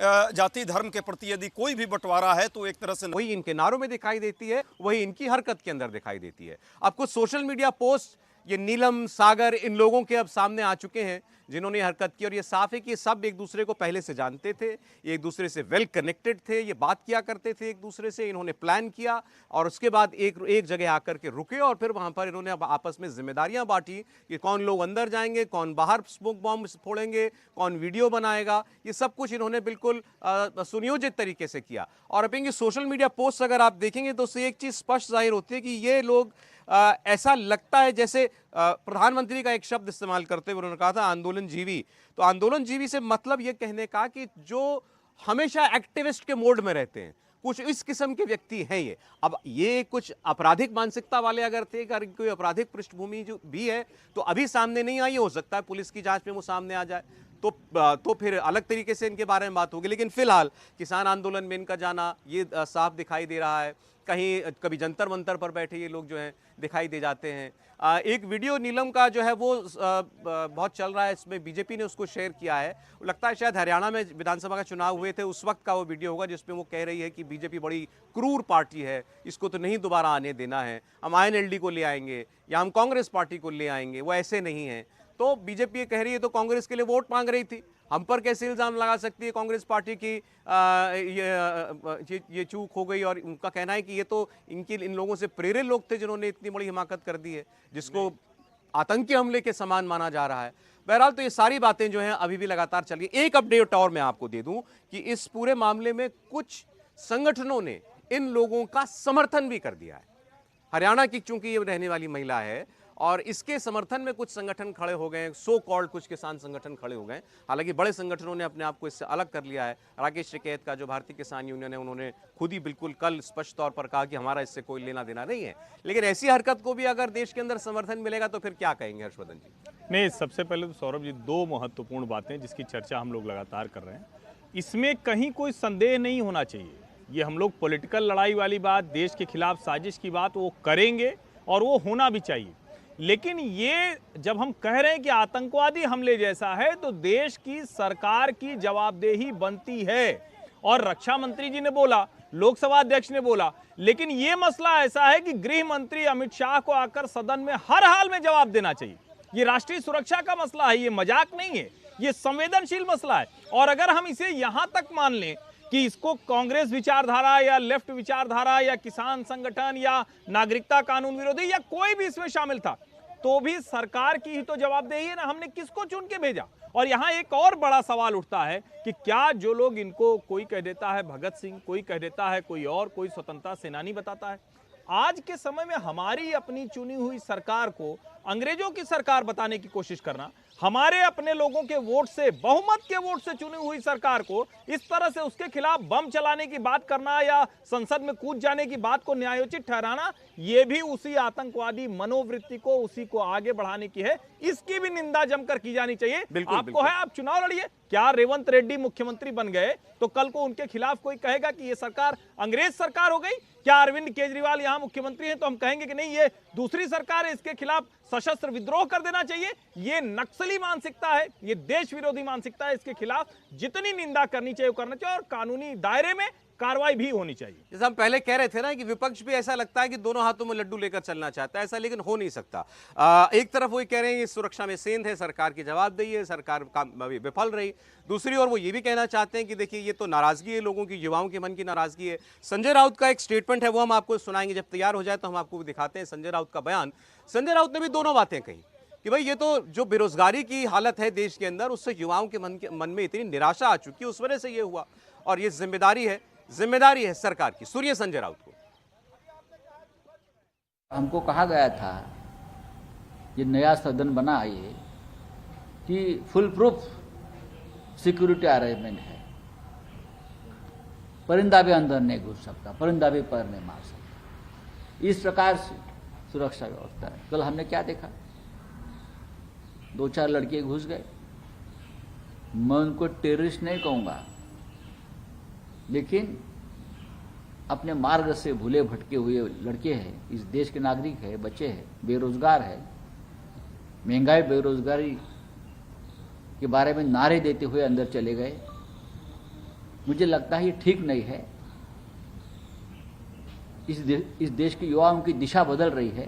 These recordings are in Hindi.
जाति धर्म के प्रति यदि कोई भी बंटवारा है तो एक तरह से वही इनके नारों में दिखाई देती है, वही इनकी हरकत के अंदर दिखाई देती है। अब कुछ सोशल मीडिया पोस्ट ये नीलम, सागर, इन लोगों के अब सामने आ चुके हैं जिन्होंने हरकत की, और ये साफ है कि ये सब एक दूसरे को पहले से जानते थे, एक दूसरे से वेल कनेक्टेड थे, ये बात किया करते थे एक दूसरे से। इन्होंने प्लान किया और उसके बाद एक जगह आकर के रुके और फिर वहां पर इन्होंने अब आपस में जिम्मेदारियां बांटी कि कौन लोग अंदर जाएंगे, कौन बाहर स्मोक बॉम्ब फोड़ेंगे, कौन वीडियो बनाएगा। ये सब कुछ इन्होंने बिल्कुल सुनियोजित तरीके से किया। और अब इनकी सोशल मीडिया पोस्ट अगर आप देखेंगे तो उससे एक चीज स्पष्ट जाहिर होती है कि ये लोग ऐसा लगता है जैसे प्रधानमंत्री का एक शब्द इस्तेमाल करते हुए उन्होंने कहा था आंदोलन जीवी। तो आंदोलन जीवी से मतलब ये कहने का कि जो हमेशा एक्टिविस्ट के मोड में रहते हैं, कुछ इस किस्म के व्यक्ति हैं ये। अब ये कुछ आपराधिक मानसिकता वाले अगर थे, अगर कोई आपराधिक पृष्ठभूमि जो भी है तो अभी सामने नहीं आई, हो सकता है पुलिस की जांच में वो सामने आ जाए तो फिर अलग तरीके से इनके बारे में बात होगी। लेकिन फिलहाल किसान आंदोलन में इनका जाना ये साफ दिखाई दे रहा है। कहीं कभी जंतर मंतर पर बैठे ये लोग जो हैं दिखाई दे जाते हैं। एक वीडियो नीलम का जो है वो बहुत चल रहा है, इसमें बीजेपी ने उसको शेयर किया है। लगता है शायद हरियाणा में विधानसभा का चुनाव हुए थे उस वक्त का वो वीडियो होगा, जिसमें वो कह रही है कि बीजेपी बड़ी क्रूर पार्टी है, इसको तो नहीं दोबारा आने देना है, हम INLD को ले आएंगे या हम कांग्रेस पार्टी को ले आएंगे, वो ऐसे नहीं है। तो बीजेपी ये कह रही है तो कांग्रेस के लिए वोट मांग रही थी, हम पर कैसे इल्जाम लगा सकती है कांग्रेस पार्टी की ये चूक हो गई। और उनका कहना है कि ये तो इन लोगों से प्रेरित लोग थे जिन्होंने इतनी बड़ी हिमाकत कर दी है, जिसको आतंकी हमले के समान माना जा रहा है। बहरहाल तो ये सारी बातें जो हैं अभी भी लगातार चल रही है। एक अपडेट और मैं आपको दे दूं कि इस पूरे मामले में कुछ संगठनों ने इन लोगों का समर्थन भी कर दिया है। हरियाणा की चूंकि ये रहने वाली महिला है और इसके समर्थन में कुछ संगठन खड़े हो गए, सो कॉल्ड कुछ किसान संगठन खड़े हो गए। हालांकि बड़े संगठनों ने अपने आप को इससे अलग कर लिया है। राकेश टिकैत का जो भारतीय किसान यूनियन है, उन्होंने खुद ही बिल्कुल कल स्पष्ट तौर पर कहा कि हमारा इससे कोई लेना देना नहीं है। लेकिन ऐसी हरकत को भी अगर देश के अंदर समर्थन मिलेगा तो फिर क्या कहेंगे हर्षवर्धन जी? नहीं, सबसे पहले तो सौरभ जी, दो महत्वपूर्ण बातें जिसकी चर्चा हम लोग लगातार कर रहे हैं, इसमें कहीं कोई संदेह नहीं होना चाहिए। ये हम लोग पॉलिटिकल लड़ाई वाली बात, देश के खिलाफ साजिश की बात वो करेंगे और वो होना भी चाहिए। लेकिन ये जब हम कह रहे हैं कि आतंकवादी हमले जैसा है तो देश की सरकार की जवाबदेही बनती है। और रक्षा मंत्री जी ने बोला, लोकसभा अध्यक्ष ने बोला, लेकिन ये मसला ऐसा है कि गृह मंत्री अमित शाह को आकर सदन में हर हाल में जवाब देना चाहिए। ये राष्ट्रीय सुरक्षा का मसला है, ये मजाक नहीं है, ये संवेदनशील मसला है। और अगर हम इसे यहां तक मान लें कि इसको कांग्रेस विचारधारा या लेफ्ट विचारधारा या किसान संगठन या नागरिकता कानून विरोधी या कोई भी इसमें शामिल था, तो भी सरकार की ही तो जवाबदेही है ना, हमने किसको चुन के भेजा। और यहां एक और बड़ा सवाल उठता है कि क्या जो लोग इनको, कोई कह देता है भगत सिंह, कोई कह देता है कोई और, कोई स्वतंत्रता सेनानी बताता है। आज के समय में हमारी अपनी चुनी हुई सरकार को अंग्रेजों की सरकार बताने की कोशिश करना, हमारे अपने लोगों के वोट से, बहुमत के वोट से चुनी हुई सरकार को इस तरह से उसके खिलाफ बम चलाने की बात करना या संसद में कूद जाने की बात को न्यायोचित ठहराना, यह भी उसी आतंकवादी मनोवृत्ति को, उसी को आगे बढ़ाने की है। इसकी भी निंदा जमकर की जानी चाहिए। आपको है, आप चुनाव लड़िए। क्या रेवंत रेड्डी मुख्यमंत्री बन गए तो कल को उनके खिलाफ कोई कहेगा कि यह सरकार अंग्रेज सरकार हो गई? क्या अरविंद केजरीवाल यहां मुख्यमंत्री हैं तो हम कहेंगे कि नहीं, ये दूसरी सरकार है, इसके खिलाफ सशस्त्र विद्रोह कर देना चाहिए? ये नक्सली मानसिकता है, ये देश विरोधी मानसिकता है। इसके खिलाफ जितनी निंदा करनी चाहिए वो करना चाहिए और कानूनी दायरे में कार्रवाई भी होनी चाहिए। जैसे हम पहले कह रहे थे ना कि विपक्ष भी ऐसा लगता है कि दोनों हाथों में लड्डू लेकर चलना चाहता है, ऐसा लेकिन हो नहीं सकता। एक तरफ वो कह रहे हैं सुरक्षा में सेंध है, सरकार की जवाबदेही है, सरकार विफल रही। दूसरी ओर वो ये भी कहना चाहते हैं कि देखिए ये तो नाराजगी है लोगों की, युवाओं के मन की नाराजगी है। संजय राउत का एक स्टेटमेंट है, वो हम आपको सुनाएंगे, जब तैयार हो जाए तो हम आपको दिखाते हैं संजय राउत का बयान। संजय राउत ने भी दोनों बातें कही कि भाई ये तो जो बेरोजगारी की हालत है देश के अंदर, उससे युवाओं के मन में इतनी निराशा आ चुकी है, उस वजह से ये हुआ और ये जिम्मेदारी है सरकार की। सुनिए संजय राउत को। हमको कहा गया था, ये नया सदन बना ये, कि फुल प्रूफ सिक्योरिटी अरेंजमेंट है, परिंदा भी अंदर नहीं घुस सकता, परिंदा भी पैर नहीं मार सकता, इस प्रकार से सुरक्षा व्यवस्था है। कल हमने क्या देखा, 2-4 लड़के घुस गए। मैं उनको टेररिस्ट नहीं कहूँगा, लेकिन अपने मार्ग से भूले भटके हुए लड़के हैं, इस देश के नागरिक हैं, बच्चे हैं, बेरोजगार हैं, महंगाई बेरोजगारी के बारे में नारे देते हुए अंदर चले गए। मुझे लगता है ये ठीक नहीं है। इस देश के युवाओं की दिशा बदल रही है,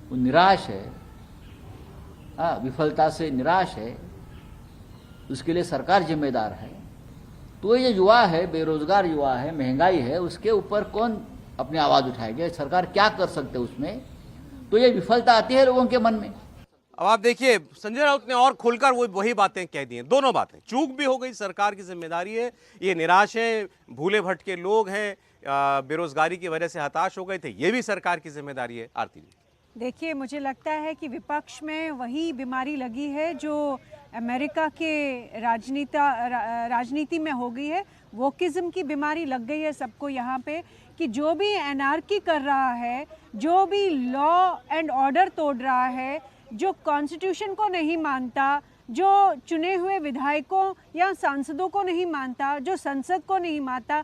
वो निराश है, विफलता से निराश है, उसके लिए सरकार जिम्मेदार है। तो ये युवा है, बेरोजगार युवा है, महंगाई है, उसके ऊपर कौन अपनी आवाज़ उठाएगी? सरकार क्या कर सकते है उसमें? तो ये विफलता आती है लोगों के मन में। अब आप देखिए, संजय राउत ने और खुलकर वही बातें कह दी हैं, दोनों बातें। चूक भी हो गई, सरकार की जिम्मेदारी है, ये निराश है, भूले भटके लोग हैं, बेरोजगारी की वजह से हताश हो गए थे, ये भी सरकार की जिम्मेदारी है। आरती जी, देखिए, मुझे लगता है कि विपक्ष में वही बीमारी लगी है जो अमेरिका के राजनीति में हो गई है। वोकिज्म की बीमारी लग गई है सबको यहाँ पे, कि जो भी एनार्की कर रहा है, जो भी लॉ एंड ऑर्डर तोड़ रहा है, जो कॉन्स्टिट्यूशन को नहीं मानता, जो चुने हुए विधायकों या सांसदों को नहीं मानता, जो संसद को नहीं मानता,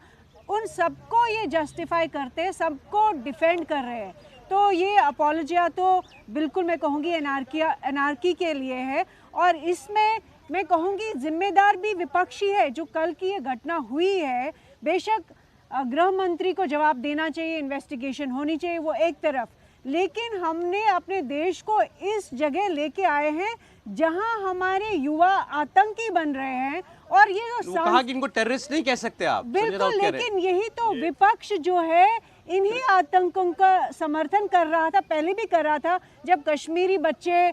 उन सबको ये जस्टिफाई करते हैं, सबको डिफेंड कर रहे हैं। तो ये अपॉलोजिया तो बिल्कुल मैं कहूँगी एनार्की के लिए है। और इसमें मैं कहूँगी जिम्मेदार भी विपक्षी है। जो कल की ये घटना हुई है, बेशक गृह मंत्री को जवाब देना चाहिए, इन्वेस्टिगेशन होनी चाहिए, वो एक तरफ, लेकिन हमने अपने देश को इस जगह लेके आए हैं जहां हमारे युवा आतंकी बन रहे हैं। और ये जो कहा कि इनको टेररिस्ट नहीं कह सकते आप, बिल्कुल, लेकिन यही तो विपक्ष जो है इन्हीं आतंकों का समर्थन कर रहा था, पहले भी कर रहा था। जब कश्मीरी बच्चे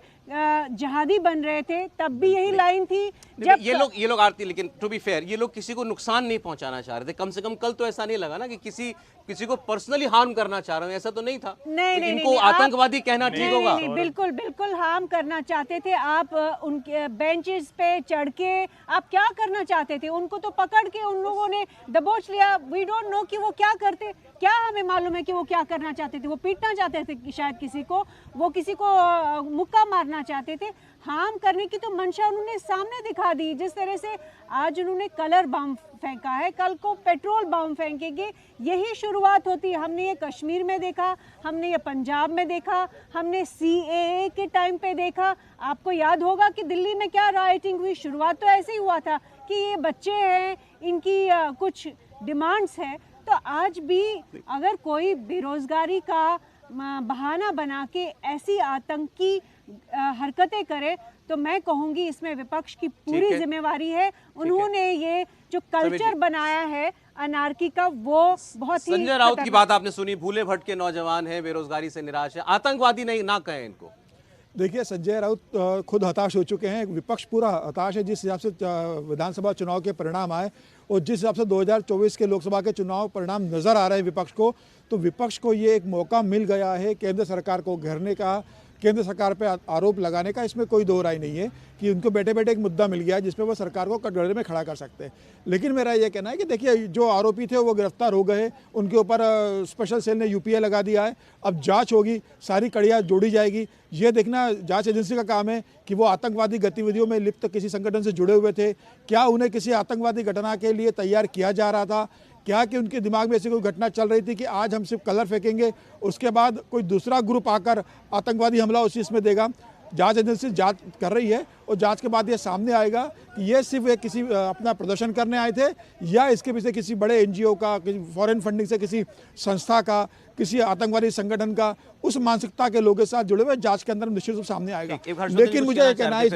जहादी बन रहे थे तब भी यही लाइन थी। जब ये लोग आरती, लेकिन टू बी फेयर, ये लोग किसी को नुकसान नहीं पहुंचाना चाह रहे थे। कम से कम कल तो ऐसा नहीं लगा ना कि किसी को पर्सनली हार्म करना चाह रहे हैं, ऐसा तो नहीं था। नहीं, इनको आतंकवादी कहना ठीक होगा? नहीं, बिल्कुल बिल्कुल हार्म करना चाहते थे आप। उनके बेंचेस पे चढ़ के आप क्या करना चाहते थे? उनको तो पकड़ के उन लोगों ने दबोच लिया। वी डोंट नो कि वो क्या करते, क्या हमें मालूम है कि वो क्या करना चाहते थे? वो पीटना चाहते थे शायद किसी को, वो किसी को मुक्का मारना चाहते थे। हार्म करने की तो मंशा उन्होंने सामने दिखा दी। जिस तरह से आज उन्होंने कलर बम फेंका है, कल को पेट्रोल बम फेंकेंगे। यही शुरुआत होती है। हमने ये कश्मीर में देखा, हमने ये पंजाब में देखा, हमने CAA के टाइम पे देखा। आपको याद होगा कि दिल्ली में क्या राइटिंग हुई। शुरुआत तो ऐसे ही हुआ था कि ये बच्चे हैं, इनकी कुछ डिमांड्स हैं। तो आज भी अगर कोई बेरोजगारी का बहाना बना के ऐसी आतंकी हरकतें करे तो मैं कहूंगी इसमें विपक्ष की पूरी जिम्मेवारी है। उन्होंने ये जो कल्चर बनाया है अनार्की का, वो बहुत ही। संजय राउत की बात आपने सुनी, भूले भटके नौजवान हैं, बेरोजगारी से निराश है, आतंकवादी नहीं ना कहें इनको। देखिए, संजय राउत खुद हताश हो चुके हैं, विपक्ष पूरा हताश है। जिस हिसाब से विधानसभा चुनाव के परिणाम आए और जिस हिसाब से 2024 के लोकसभा के चुनाव परिणाम नज़र आ रहे हैं विपक्ष को, तो विपक्ष को ये एक मौका मिल गया है केंद्र सरकार को घेरने का, केंद्र सरकार पे आरोप लगाने का। इसमें कोई दो राय नहीं है कि उनको बैठे बैठे एक मुद्दा मिल गया जिसपे वो सरकार को कटघरे में खड़ा कर सकते हैं। लेकिन मेरा ये कहना है कि देखिए, जो आरोपी थे वो गिरफ्तार हो गए, उनके ऊपर स्पेशल सेल ने UPA लगा दिया है। अब जांच होगी, सारी कड़ियाँ जोड़ी जाएगी। ये देखना जांच एजेंसी का काम है कि वो आतंकवादी गतिविधियों में लिप्त किसी संगठन से जुड़े हुए थे, क्या उन्हें किसी आतंकवादी घटना के लिए तैयार किया जा रहा था, क्या कि उनके दिमाग में ऐसी कोई घटना चल रही थी कि आज हम सिर्फ कलर फेंकेंगे, उसके बाद कोई दूसरा ग्रुप आकर आतंकवादी हमला उसी इसमें देगा। जांच एजेंसी जांच कर रही है और जांच के बाद ये सामने आएगा कि ये सिर्फ एक किसी अपना प्रदर्शन करने आए थे या इसके पीछे किसी बड़े NGO का, किसी फॉरेन फंडिंग से किसी संस्था का, किसी आतंकवादी संगठन का, उस मानसिकता के लोगों के साथ जुड़े हुए। जांच के अंदर निश्चित रूप से सामने आएगा। लेकिन मुझे ये कहना है इस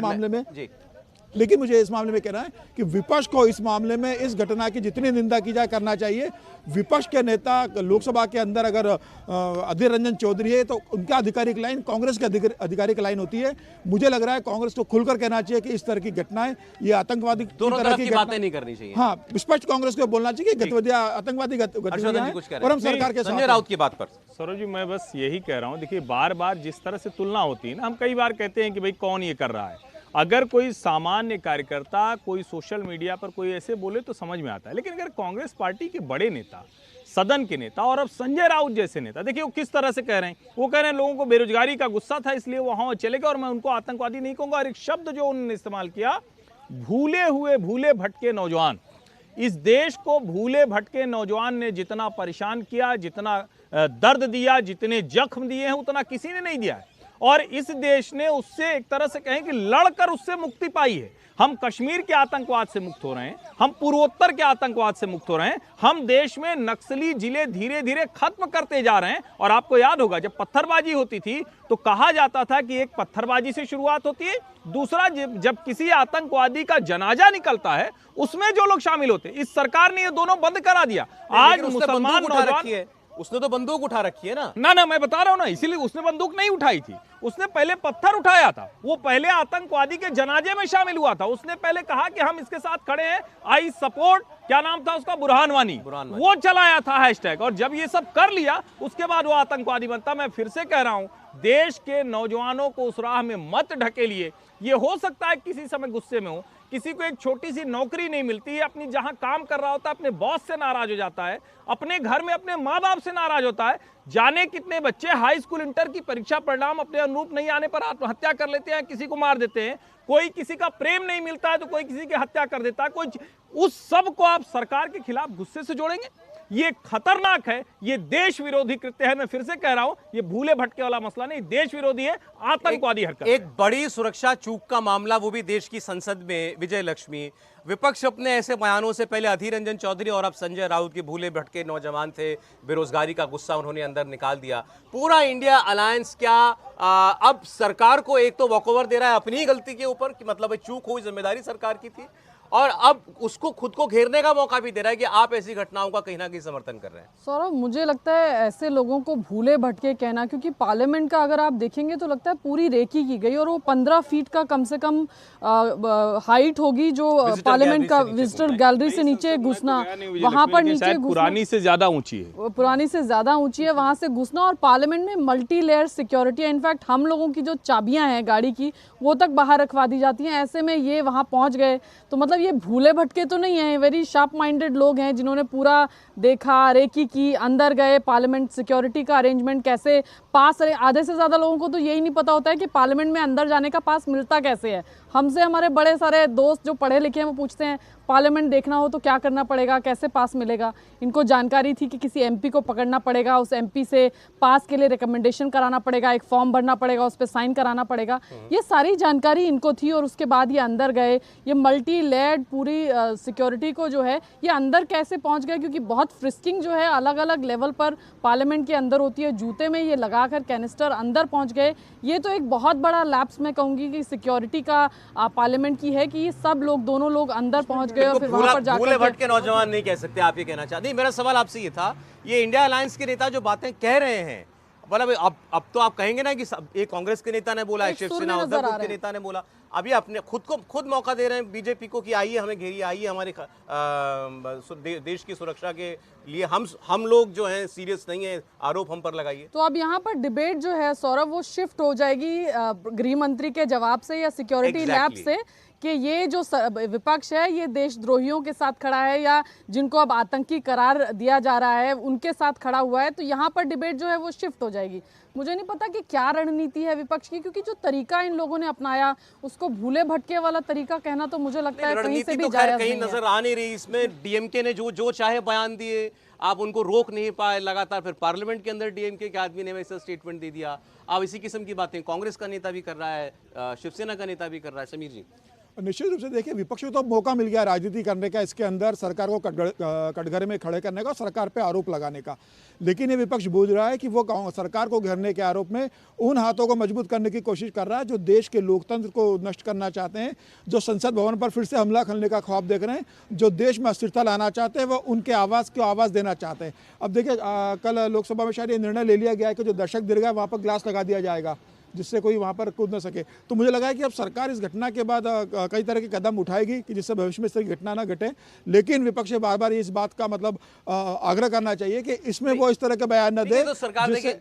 मामले में कहना है कि विपक्ष को इस मामले में इस घटना की जितनी निंदा की जाए करना चाहिए। विपक्ष के नेता लोकसभा के अंदर अगर अधीर रंजन चौधरी है तो उनका आधिकारिक लाइन कांग्रेस की आधिकारिक लाइन होती है। मुझे लग रहा है कांग्रेस को खुलकर कहना चाहिए कि इस तरह की घटनाएं, ये आतंकवादी दोनों तरह की बातें नहीं करनी चाहिए। हाँ, स्पष्ट कांग्रेस को बोलना चाहिए कि गतिविधियां आतंकवादी गतिविधियां हैं और हम सरकार के साथ। संजय राउत की बात पर सौरभ जी, मैं बस यही कह रहा हूँ, देखिए बार बार जिस तरह से तुलना होती है ना, हम कई बार कहते हैं कि भाई कौन ये कर रहा है। अगर कोई सामान्य कार्यकर्ता कोई सोशल मीडिया पर कोई ऐसे बोले तो समझ में आता है, लेकिन अगर कांग्रेस पार्टी के बड़े नेता, सदन के नेता और अब संजय राउत जैसे नेता, देखिए वो किस तरह से कह रहे हैं। वो कह रहे हैं लोगों को बेरोजगारी का गुस्सा था इसलिए वहां चले गए और मैं उनको आतंकवादी नहीं कहूंगा। और एक शब्द जो उन्होंने इस्तेमाल किया, भूले भटके नौजवान। इस देश को भूले भटके नौजवान ने जितना परेशान किया, जितना दर्द दिया, जितने जख्म दिए हैं, उतना किसी ने नहीं दिया है। और इस देश ने उससे एक तरह से कहें कि लड़कर उससे मुक्ति पाई है। हम कश्मीर के आतंकवाद से मुक्त हो रहे हैं, हम पूर्वोत्तर के आतंकवाद से मुक्त हो रहे हैं, हम देश में नक्सली जिले धीरे धीरे खत्म करते जा रहे हैं। और आपको याद होगा जब पत्थरबाजी होती थी तो कहा जाता था कि एक पत्थरबाजी से शुरुआत होती है, दूसरा जब किसी आतंकवादी का जनाजा निकलता है उसमें जो लोग शामिल होते हैं। इस सरकार ने ये दोनों बंद करा दिया। आज मुसलमान नौजवान, उसने तो बंदूक उठा रखी है ना। ना मैं बता रहा हूं ना, इसीलिए उसने बंदूक नहीं उठाई थी, उसने पहले पत्थर उठाया था। वो पहले आतंकवादी के जनाजे में शामिल हुआ था। उसने पहले कहा कि हम इसके साथ खड़े हैं, आई सपोर्ट, क्या नाम था उसका, बुरहान वानी, वो चलाया था हैशटैग। और जब ये सब कर लिया उसके बाद वो आतंकवादी बनता। मैं फिर से कह रहा हूं, देश के नौजवानों को उस राह में मत ढकेलिए। ये हो सकता है किसी समय गुस्से में हो, किसी को एक छोटी सी नौकरी नहीं मिलती है, अपनी जहां काम कर रहा होता है अपने बॉस से नाराज हो जाता है, अपने घर में अपने माँ बाप से नाराज होता है। जाने कितने बच्चे हाई स्कूल इंटर की परीक्षा परिणाम अपने अनुरूप नहीं आने पर आत्महत्या कर लेते हैं, किसी को मार देते हैं। कोई किसी का प्रेम नहीं मिलता है तो कोई किसी की हत्या कर देता है। कोई उस सब को आप सरकार के खिलाफ गुस्से से जोड़ेंगे? ये खतरनाक है, ये देश विरोधी कृत्य है। मैं फिर से कह रहा हूं, ये भूले भटके वाला मसला नहीं, देश विरोधी है, आतंकवादी हरकत। एक बड़ी सुरक्षा चूक का मामला, वो भी देश की संसद में। विजय लक्ष्मी, विपक्ष अपने ऐसे बयानों से पहले अधीर रंजन चौधरी और अब संजय राउत के भूले भटके नौजवान थे, बेरोजगारी का गुस्सा उन्होंने अंदर निकाल दिया। पूरा इंडिया अलायंस क्या अब सरकार को एक तो वॉकओवर दे रहा है अपनी ही गलती के ऊपर कि मतलब चूक हुई, जिम्मेदारी सरकार की थी, और अब उसको खुद को घेरने का मौका भी दे रहा है कि आप ऐसी घटनाओं का कहीं ना कहीं समर्थन कर रहे हैं। सौरभ, मुझे लगता है ऐसे लोगों को भूले भटके कहना, क्योंकि पार्लियामेंट का अगर आप देखेंगे तो लगता है पूरी रेकी की गई, और वो 15 फीट का कम से कम हाइट होगी जो पार्लियामेंट का विजिटर गैलरी से नीचे घुसना, वहां पर नीचे पुरानी से ज्यादा ऊंची है, पुरानी से ज्यादा ऊंची है, वहां से घुसना। और पार्लियामेंट में मल्टी लेयर सिक्योरिटी है। इनफैक्ट हम लोगों की जो चाबियां हैं गाड़ी की वो तक बाहर रखवा दी जाती हैं। ऐसे में ये वहां पहुंच गए तो मतलब ये भूले भटके तो नहीं है, वेरी शार्प माइंडेड लोग हैं जिन्होंने पूरा देखा, रेकी की, अंदर गए, पार्लियामेंट सिक्योरिटी का अरेंजमेंट कैसे, पास। आधे से ज़्यादा लोगों को तो यही नहीं पता होता है कि पार्लियामेंट में अंदर जाने का पास मिलता कैसे है। हमसे हमारे बड़े सारे दोस्त जो पढ़े लिखे हैं वो पूछते हैं पार्लियामेंट देखना हो तो क्या करना पड़ेगा, कैसे पास मिलेगा। इनको जानकारी थी कि किसी एमपी को पकड़ना पड़ेगा, उस एमपी से पास के लिए रिकमेंडेशन कराना पड़ेगा, एक फॉर्म भरना पड़ेगा, उस पर साइन कराना पड़ेगा। ये सारी जानकारी इनको थी और उसके बाद ये अंदर गए। ये मल्टी लेयर्ड पूरी सिक्योरिटी को जो है ये अंदर कैसे पहुंच गए, क्योंकि बहुत फ्रिस्किंग जो है अलग अलग लेवल पर पार्लियामेंट के अंदर होती है। जूते में ये लगाकर कैनिस्टर अंदर पहुंच गए। ये तो एक बहुत बड़ा लैप्स मैं कहूँगी कि सिक्योरिटी का पार्लियामेंट की है कि ये सब लोग, दोनों लोग अंदर पहुंच गए और फिर वहां पर जाकर भूले भटके नौजवान नहीं कह सकते, आप ये कहना चाहते हैं। मेरा सवाल आपसे ये था, ये इंडिया अलायंस के नेता जो बातें कह रहे हैं, मतलब अब तो आप कहेंगे ना कि एक कांग्रेस के नेता ने बोला, शिवसेना उद्धव के नेता ने बोला, अभी अपने खुद मौका दे रहे हैं बीजेपी को कि आइए हमें घेरिए, आइए हमारे देश की सुरक्षा के लिए हम लोग जो हैं सीरियस नहीं है, आरोप हम पर लगाइए। तो अब यहाँ पर डिबेट जो है सौरभ वो शिफ्ट हो जाएगी गृह मंत्री के जवाब से या सिक्योरिटी लैब से कि ये जो विपक्ष है ये देशद्रोहियों के साथ खड़ा है या जिनको अब आतंकी करार दिया जा रहा है उनके साथ खड़ा हुआ है। तो यहाँ पर डिबेट जो है वो शिफ्ट हो जाएगी। मुझे नहीं पता कि क्या रणनीति है विपक्ष की, क्योंकि जो तरीका इन लोगों ने अपनाया उसको भूले भटके वाला तरीका कहना तो मुझे लगता है कहीं से भी जायज नहीं है। नजर आ नहीं रही इसमें। डीएमके ने जो चाहे बयान दिए, आप उनको रोक नहीं पाए लगातार। फिर पार्लियामेंट के अंदर डीएमके के आदमी ने वैसा स्टेटमेंट दे दिया। अब इसी किस्म की बातें कांग्रेस का नेता भी कर रहा है, शिवसेना का नेता भी कर रहा है। समीर जी, निश्चित रूप से देखिए, विपक्ष को तो मौका मिल गया राजनीति करने का, इसके अंदर सरकार को कटघरे में खड़े करने का, सरकार पे आरोप लगाने का। लेकिन ये विपक्ष बूझ रहा है कि वो सरकार को घेरने के आरोप में उन हाथों को मजबूत करने की कोशिश कर रहा है जो देश के लोकतंत्र को नष्ट करना चाहते हैं, जो संसद भवन पर फिर से हमला करने का ख्वाब देख रहे हैं, जो देश में अस्थिरता लाना चाहते हैं, वो उनके आवाज़ को आवाज़ देना चाहते हैं। अब देखिए, कल लोकसभा में शायद ये निर्णय ले लिया गया है कि जो दर्शक गिर गए वहाँ पर ग्लास लगा दिया जाएगा जिससे कोई वहाँ पर कूद न सके। तो मुझे लगा है कि अब सरकार इस घटना के बाद कई तरह के कदम उठाएगी कि जिससे भविष्य में इस तरह की घटना ना घटे। लेकिन विपक्ष बार बार इस बात का मतलब आग्रह करना चाहिए कि इसमें वो इस तरह के बयान न दे। तो सरकार देखिए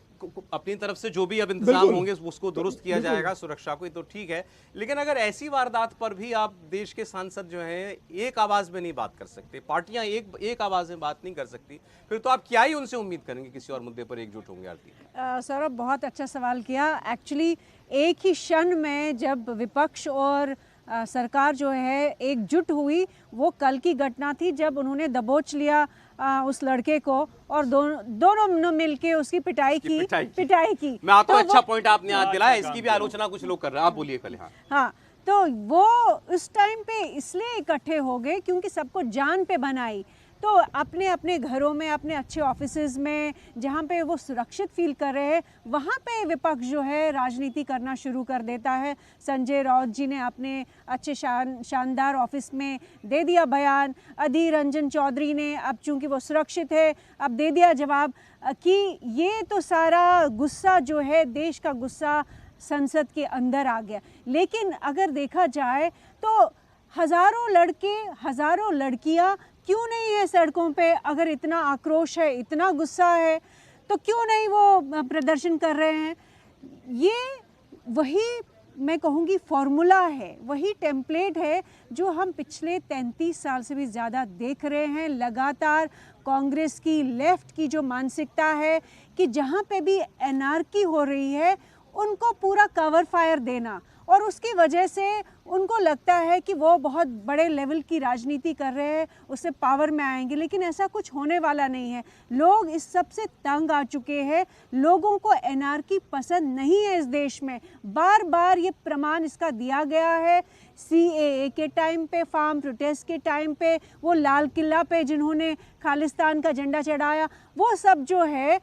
अपनी तरफ से जो भी अब इंतजाम होंगे उसको दुरुस्त किया जाएगा, सुरक्षा को, तो ठीक है। लेकिन अगर ऐसी वारदात पर भी आप देश के सांसद जो हैं एक आवाज में नहीं बात कर सकते, पार्टियां एक आवाज में बात नहीं कर सकती, फिर तो आप क्या ही उनसे उम्मीद करेंगे किसी और मुद्दे पर एकजुट होंगे? आरती, सौरभ बहुत अच्छा सवाल किया। एक्चुअली एक ही क्षण में जब विपक्ष और सरकार जो है एकजुट हुई। वो कल की घटना थी जब उन्होंने दबोच लिया उस लड़के को और दोनों मिलके उसकी पिटाई की। मैं आता हूं, तो अच्छा पॉइंट आपने आज दिलाया, इसकी भी आलोचना कुछ लोग कर रहे हैं, आप बोलिए पहले। हाँ, तो वो उस टाइम पे इसलिए इकट्ठे हो गए क्योंकि सबको जान पे बनाई। तो अपने अपने घरों में, अपने अच्छे ऑफिसेज में, जहाँ पे वो सुरक्षित फील कर रहे हैं, वहाँ पे विपक्ष जो है राजनीति करना शुरू कर देता है। संजय राउत जी ने अपने अच्छे शानदार ऑफिस में दे दिया बयान। अधीर रंजन चौधरी ने, अब चूंकि वो सुरक्षित है, अब दे दिया जवाब कि ये तो सारा गुस्सा जो है, देश का गुस्सा संसद के अंदर आ गया। लेकिन अगर देखा जाए तो हज़ारों लड़के, हज़ारों लड़कियां क्यों नहीं है सड़कों पे? अगर इतना आक्रोश है, इतना गुस्सा है, तो क्यों नहीं वो प्रदर्शन कर रहे हैं? ये वही मैं कहूँगी फॉर्मूला है, वही टेम्पलेट है जो हम पिछले 33 साल से भी ज़्यादा देख रहे हैं। लगातार कांग्रेस की, लेफ्ट की जो मानसिकता है कि जहाँ पे भी एनार्की हो रही है उनको पूरा कवर फायर देना, और उसकी वजह से उनको लगता है कि वो बहुत बड़े लेवल की राजनीति कर रहे हैं, उससे पावर में आएंगे। लेकिन ऐसा कुछ होने वाला नहीं है। लोग इस सब से तंग आ चुके हैं। लोगों को एनार्की पसंद नहीं है इस देश में। बार बार ये प्रमाण इसका दिया गया है। CAA के टाइम पे, फार्म प्रोटेस्ट के टाइम पे, वो लाल किला पे जिन्होंने खालिस्तान का झंडा चढ़ाया, वो सब जो है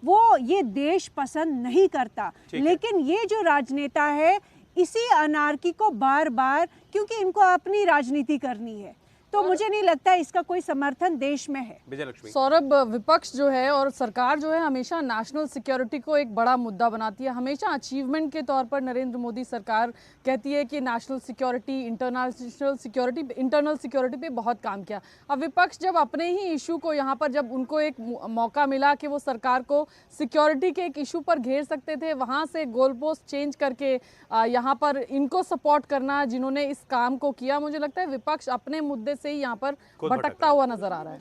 वो ये देश पसंद नहीं करता। लेकिन ये जो राजनेता है इसी अनार्की को बार बार, क्योंकि इनको अपनी राजनीति करनी है, तो मुझे नहीं लगता इसका कोई समर्थन देश में है। विजयलक्ष्मी, सौरभ, विपक्ष जो है और सरकार जो है हमेशा नेशनल सिक्योरिटी को एक बड़ा मुद्दा बनाती है। हमेशा अचीवमेंट के तौर पर नरेंद्र मोदी सरकार कहती है कि नेशनल सिक्योरिटी, इंटरनल सिक्योरिटी पे बहुत काम किया। अब विपक्ष जब अपने ही इशू को यहाँ पर, जब उनको एक मौका मिला कि वो सरकार को सिक्योरिटी के एक इशू पर घेर सकते थे, वहाँ से गोल पोस्ट चेंज करके यहाँ पर इनको सपोर्ट करना जिन्होंने इस काम को किया, मुझे लगता है विपक्ष अपने मुद्दे से ही यहाँ पर भटकता हुआ नजर आ रहा है।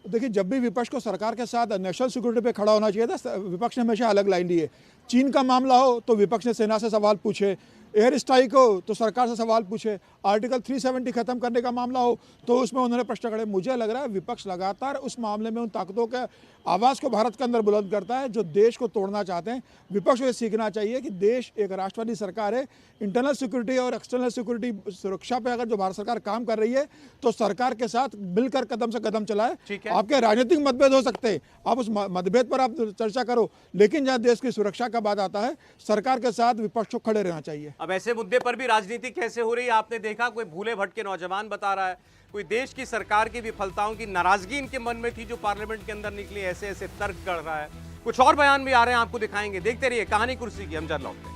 देखिए, जब भी विपक्ष को सरकार के साथ नेशनल सिक्योरिटी पे खड़ा होना चाहिए था, विपक्ष ने हमेशा अलग लाइन ली है। चीन का मामला हो तो विपक्ष ने सेना से सवाल पूछे, एयर स्ट्राइक हो तो सरकार से सवाल पूछे, आर्टिकल 370 खत्म करने का मामला हो तो उसमें उन्होंने प्रश्न खड़े। मुझे लग रहा है विपक्ष लगातार उस मामले में उन ताकतों के आवाज़ को भारत के अंदर बुलंद करता है जो देश को तोड़ना चाहते हैं। विपक्ष को ये सीखना चाहिए कि देश एक राष्ट्रवादी सरकार है। इंटरनल सिक्योरिटी और एक्सटर्नल सिक्योरिटी सुरक्षा पे अगर जो भारत सरकार काम कर रही है तो सरकार के साथ मिलकर कदम से कदम चलाए। आपके राजनीतिक मतभेद हो सकते हैं, आप उस मतभेद पर आप चर्चा करो, लेकिन जहाँ देश की सुरक्षा का बात आता है, सरकार के साथ विपक्ष को खड़े रहना चाहिए। अब ऐसे मुद्दे पर भी राजनीति कैसे हो रही है आपने देखा। कोई भूले भटके नौजवान बता रहा है, कोई देश की सरकार की विफलताओं की नाराजगी इनके मन में थी जो पार्लियामेंट के अंदर निकली, ऐसे ऐसे तर्क कर रहा है। कुछ और बयान भी आ रहे हैं, आपको दिखाएंगे। देखते रहिए कहानी कुर्सी की। हम जर लौटते हैं।